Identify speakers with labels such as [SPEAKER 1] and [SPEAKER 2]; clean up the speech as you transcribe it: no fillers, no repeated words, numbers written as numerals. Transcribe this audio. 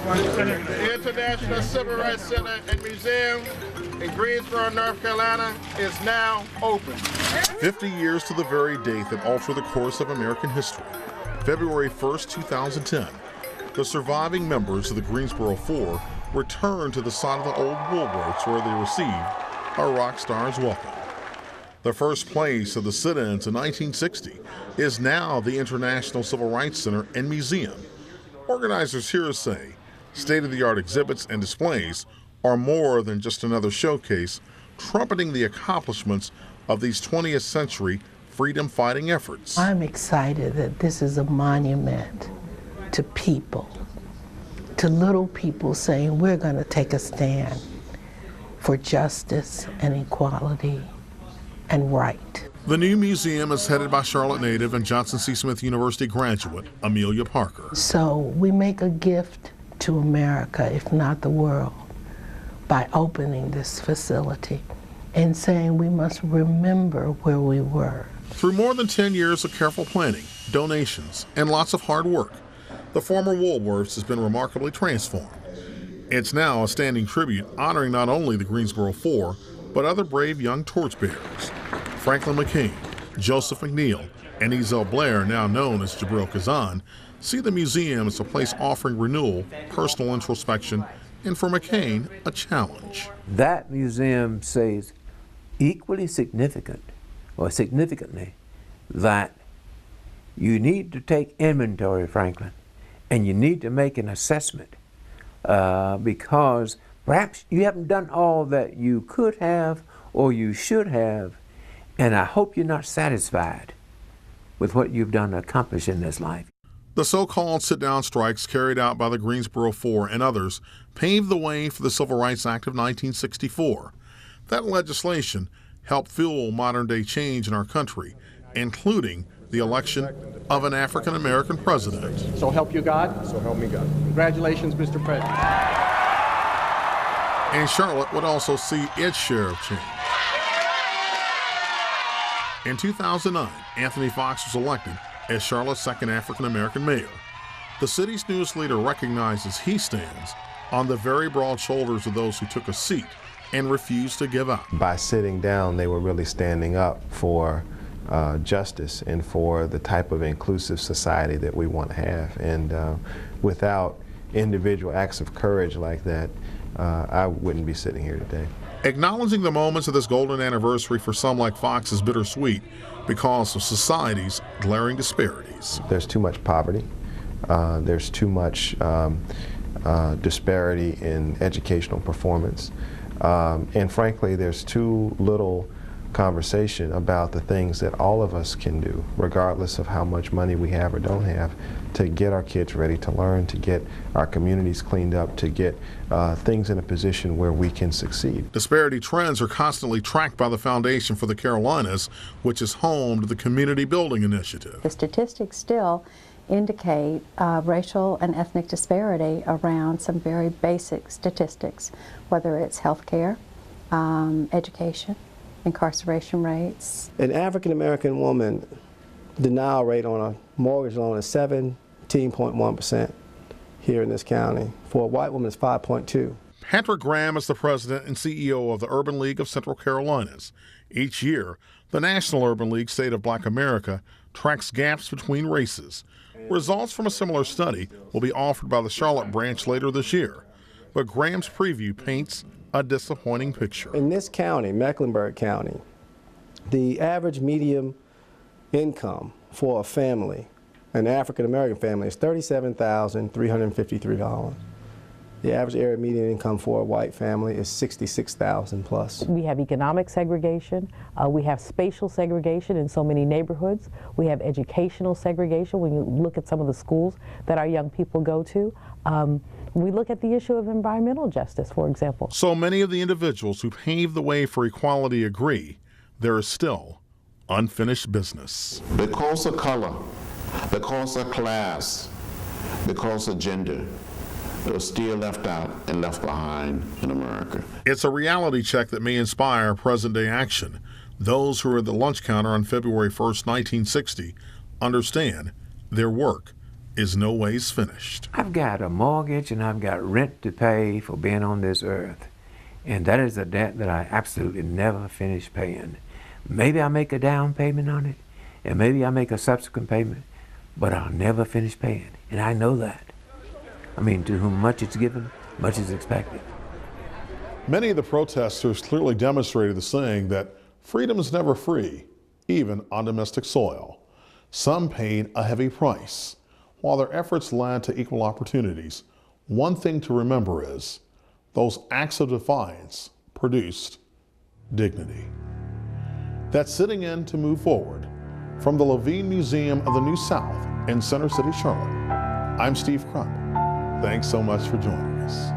[SPEAKER 1] The International Civil Rights Center and Museum in Greensboro, North Carolina is now open.
[SPEAKER 2] 50 years to the very date that altered the course of American history. February 1st, 2010, the surviving members of the Greensboro Four returned to the site of the old Woolworths where they received a rock star's welcome. The first place of the sit-ins in 1960 is now the International Civil Rights Center and Museum. Organizers here say state-of-the-art exhibits and displays are more than just another showcase trumpeting the accomplishments of these 20th century freedom-fighting efforts.
[SPEAKER 3] I'm excited that this is a monument to people, to little people saying we're going to take a stand for justice and equality and right.
[SPEAKER 2] The new museum is headed by Charlotte native and Johnson C. Smith University graduate Amelia Parker.
[SPEAKER 3] So we make a gift to America, if not the world, by opening this facility and saying we must remember where we were.
[SPEAKER 2] Through more than 10 years of careful planning, donations, and lots of hard work, the former Woolworths has been remarkably transformed. It's now a standing tribute honoring not only the Greensboro Four, but other brave young torchbearers. Franklin McCain, Joseph McNeil, and Ezell Blair, now known as Jabril Kazan, see the museum as a place offering renewal, personal introspection, and for McCain, a challenge.
[SPEAKER 4] That museum says equally significant, or significantly, that you need to take inventory, Franklin, and you need to make an assessment because perhaps you haven't done all that you could have or you should have, and I hope you're not satisfied with what you've done to accomplish in this life.
[SPEAKER 2] The so-called sit-down strikes carried out by the Greensboro Four and others paved the way for the Civil Rights Act of 1964. That legislation helped fuel modern-day change in our country, including the election of an African-American president.
[SPEAKER 5] So help you God?
[SPEAKER 1] So help me God.
[SPEAKER 5] Congratulations, Mr. President.
[SPEAKER 2] And Charlotte would also see its share of change. In 2009, Anthony Fox was elected as Charlotte's second African-American mayor. The city's newest leader recognizes he stands on the very broad shoulders of those who took a seat and refused to give up.
[SPEAKER 6] By sitting down, they were really standing up for justice and for the type of inclusive society that we want to have. And without individual acts of courage like that, I wouldn't be sitting here today.
[SPEAKER 2] Acknowledging the moments of this golden anniversary for some like Fox is bittersweet because of society's glaring disparities.
[SPEAKER 6] There's too much poverty. There's too much disparity in educational performance. And frankly, there's too little conversation about the things that all of us can do, regardless of how much money we have or don't have, to get our kids ready to learn, to get our communities cleaned up, to get things in a position where we can succeed.
[SPEAKER 2] Disparity trends are constantly tracked by the Foundation for the Carolinas, which is home to the Community Building Initiative.
[SPEAKER 7] The statistics still indicate racial and ethnic disparity around some very basic statistics, whether it's healthcare, education, incarceration rates.
[SPEAKER 5] An African-American woman denial rate on a mortgage loan is 17.1% here in this county. For a white woman, it's 5.2%.
[SPEAKER 2] Patrick Graham is the president and CEO of the Urban League of Central Carolinas. Each year, the National Urban League State of Black America tracks gaps between races. Results from a similar study will be offered by the Charlotte branch later this year. But Graham's preview paints a disappointing picture.
[SPEAKER 5] In this county, Mecklenburg County, the average median income for a family, an African-American family, is $37,353. The average area median income for a white family is $66,000 plus.
[SPEAKER 8] We have economic segregation. We have spatial segregation in so many neighborhoods. We have educational segregation when you look at some of the schools that our young people go to. We look at the issue of environmental justice, for example.
[SPEAKER 2] So many of the individuals who paved the way for equality agree there is still unfinished business.
[SPEAKER 9] Because of color, because of class, because of gender, are still left out and left behind in America.
[SPEAKER 2] It's a reality check that may inspire present-day action. Those who were at the lunch counter on February 1st, 1960, understand their work is no ways finished.
[SPEAKER 4] I've got a mortgage and I've got rent to pay for being on this earth. And that is a debt that I absolutely never finish paying. Maybe I make a down payment on it, and maybe I make a subsequent payment, but I'll never finish paying. And I know that. I mean, to whom much is given, much is expected.
[SPEAKER 2] Many of the protesters clearly demonstrated the saying that freedom is never free, even on domestic soil. Some paid a heavy price. While their efforts led to equal opportunities, one thing to remember is those acts of defiance produced dignity. That's sitting in to move forward. From the Levine Museum of the New South in Center City, Charlotte, I'm Steve Crump. Thanks so much for joining us.